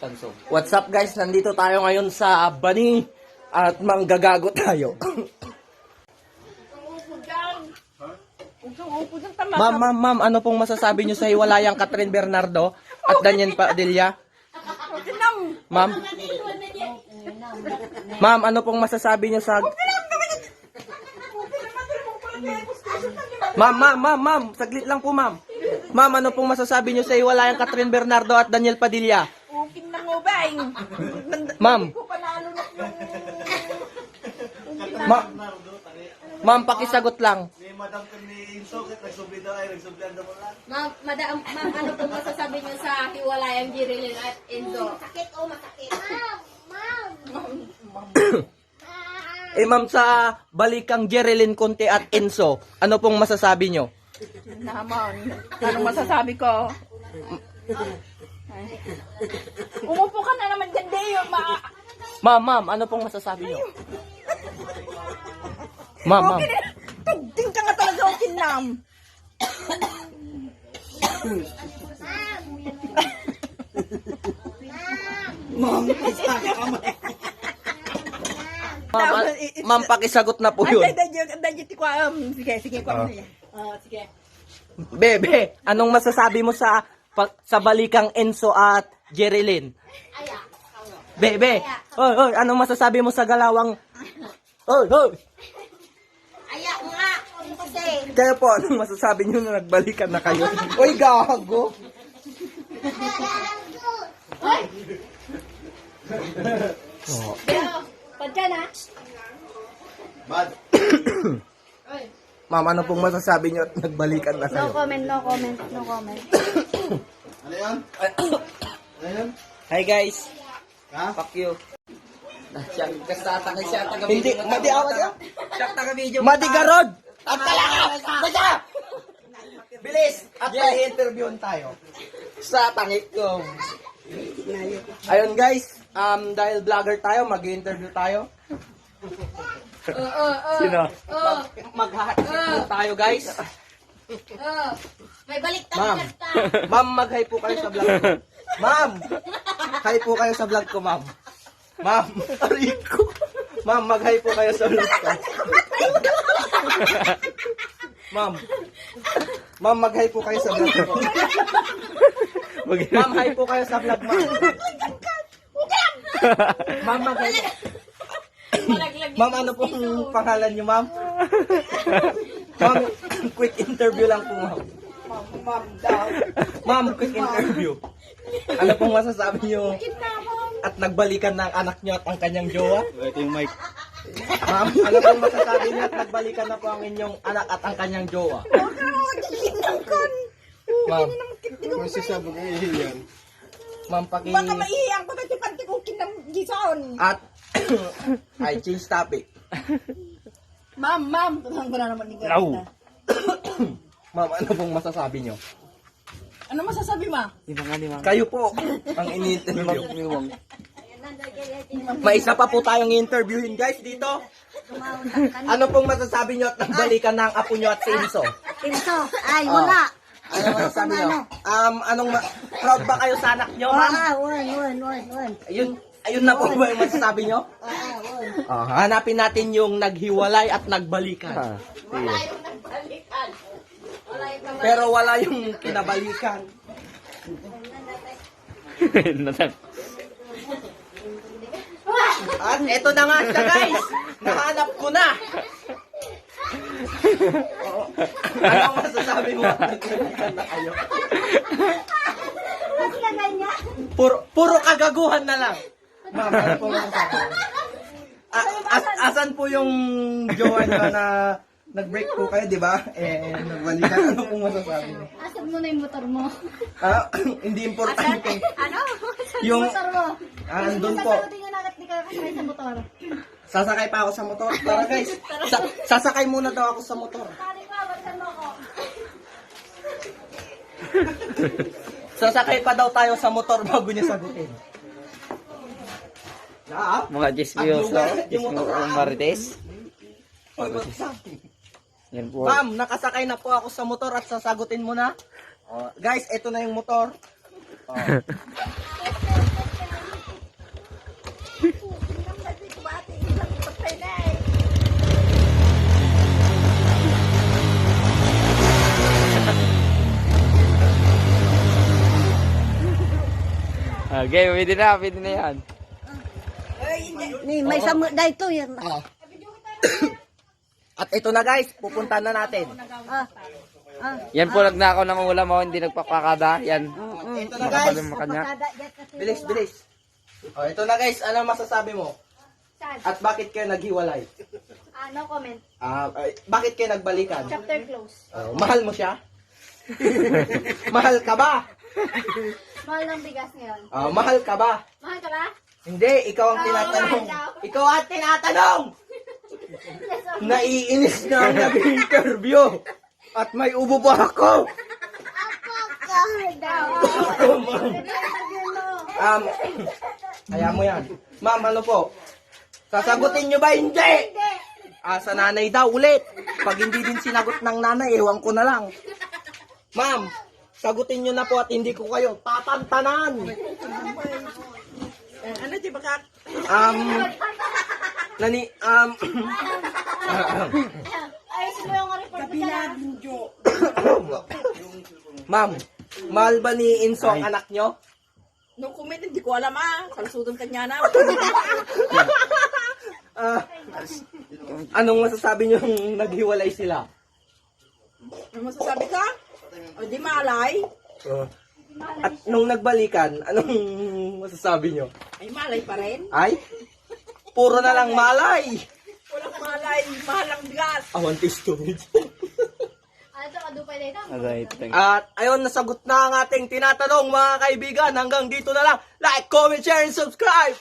Tanso. What's up guys? Nandito tayo ngayon sa Bani at manggagago tayo. Ma'am, ano pong masasabi nyo sa hiwalayang Catherine Bernardo at Daniel Padilla? Ma'am, ano pong masasabi nyo sa... Ma'am, saglit lang po ma'am. Ma'am, ano pong masasabi nyo sa hiwalayang Catherine Bernardo at Daniel Padilla? Ukin na mo ba? Ma'am. Ma'am, pakisagot lang. Ma'am, ano po masasabi niyo sa hiwalayang Jerilyn at Enzo? Masakit o masakit? Ma'am, sa balikang Jerilyn Conte at Enzo, ano pong masasabi nyo? Naman, anong masasabi ko? Umupo ka na naman dyan, Deo. Ma'am, ano pong masasabi nyo? Ma'am. Tugting ka nga talaga, Ukin Nam. Ma'am, pakisagot na po yun. Sige, kuha mo na yan. Sige. Bebe, anong masasabi mo sa balikang Enzo at Jerilyn? Bebe, oy, anong masasabi mo sa galawang... Oy! Aya nga, kasi. Kaya po, anong masasabi nyo na nagbalikan na kayo? Uy, gago! Pero, pagka na. Ma'am, ano pong masasabi nyo at nagbalikan na kayo? No comment. Ano yan? Hi guys! Ha? Fuck you. Siya taga Hindi, madiawad yan. Siya taga video. Madigarod! At talaga! Basta! Bilis! At may interviewin tayo. Sa tangik ko. Ayun guys, dahil vlogger tayo, mag-interview tayo. Sino? Mag-interview tayo guys. May balik Ma'am. ka. Ma'am, mag-hi po kayo sa vlog ko. Ma'am! Hi po kayo sa vlog ko, ma'am. Ma'am, Rico. Ma'am, mag-hi po kayo sa vlog ko. Ma'am. Ma'am, mag-hi po kayo sa vlog ko. Ma'am, hi po kayo sa vlog, ma'am. Ma'am, mag-hi po. Ma'am, ano pong pangalan niyo, ma'am? Ma'am, quick interview lang po, ma'am. Ma'am, quick interview. Ano pong masasabi niyo at nagbalikan ng anak niyo at ang kanyang jowa? Ito yung mic. Ma'am, ano pong masasabi niyo at nagbalikan na po ang inyong anak at ang kanyang jowa? Ma'am, Kung sisabog ay ihiyan. ma'am, paki... Baka maihiyang ko na tipantik Ukin Nam Gison. At, I change topic. Ma'am. Tutang ko na naman ni No. Ma'am, ano pong masasabi niyo? Ano masasabi, ma? Kayo po ang ini-interview. May isa pa po tayong interviewin guys dito. Ano pong masasabi nyo at nagbalikan ng apo nyo at si Enzo? Enzo, ay, wala. Ano masasabi nyo? Proud ba kayo sa anak nyo, ma'am? One. Ayun na po ba yung masasabi nyo? Hanapin natin yung naghiwalay at nagbalikan. Wala yung nagbalikan. Pero wala yung kinabalikan. At eto na nga siya guys. Nahanap ko na. Anong masasabi mo at nagbalikan na kayo? Puro kagaguhan na lang. Ma'am, ano po masasabi? Asan po yung jowa nyo na nag-break po kayo, di ba? Nagbalikan. Ano po masasabi niyo? Asan mo na yung motor mo? Hindi importante. Ano? Yung, Motor mo? andun po. Sasagutin nga natin di ka kasakay sa motor. Sasakay pa ako sa motor. Tara guys, sasakay muna daw ako sa motor. Kali pa, balikan mo ako. Sasakay pa daw tayo sa motor bago niya sagutin. Mga chismoso, chismoso marites. Yan po. Ma'am, nakasakay na po ako sa motor at sasagutin mo na. Guys, ito na yung motor. Okay, pwede na yan. Ni, may samo dito yan. At ito na guys, pupunta na natin. Ah. Yan po nagnakaw ng ulam mo, hindi nagpapakada. Yan. Ito na guys. Makapalim mo kanya. Bilis, bilis. Oh, ito na guys, ano masasabi mo? Saan? At bakit kayo naghiwalay? No comment. Bakit kayo nagbalikan? Chapter close. Mahal mo siya? Mahal ka ba? Mahal ng bigas ngayon. Mahal ka ba? Mahal ka ba? Hindi, ikaw ang tinatanong. Ikaw ang tinatanong! Naiinis na ang nag-interview. At may ubo pa ako. Kaya mo yan. Ma'am, ano po? Sasagutin nyo ba? Hindi! Sa nanay daw ulit. Pag hindi din sinagot ng nanay, ewan ko na lang. Ma'am, sagutin nyo na po at hindi ko kayo tatantanan. Ano di ba ka? Ayos mo yung report mo dyan. Ma'am, mahal ba ni Inso ang anak nyo? No comment, hindi ko alam Kalusudong kanya na. Anong masasabi nyo naghiwalay sila? Ano masasabi ka? O di malay. At nung nagbalikan, anong masasabi nyo? Ay malay pa rin. Ay, puro na lang malay. Walang malay. Mahal ang bigas. Awan storage. Ito, kadupay na ito. Alright, thank At ayun, nasagot na ang ating tinatanong mga kaibigan. Hanggang dito na lang. Like, comment, share, and subscribe!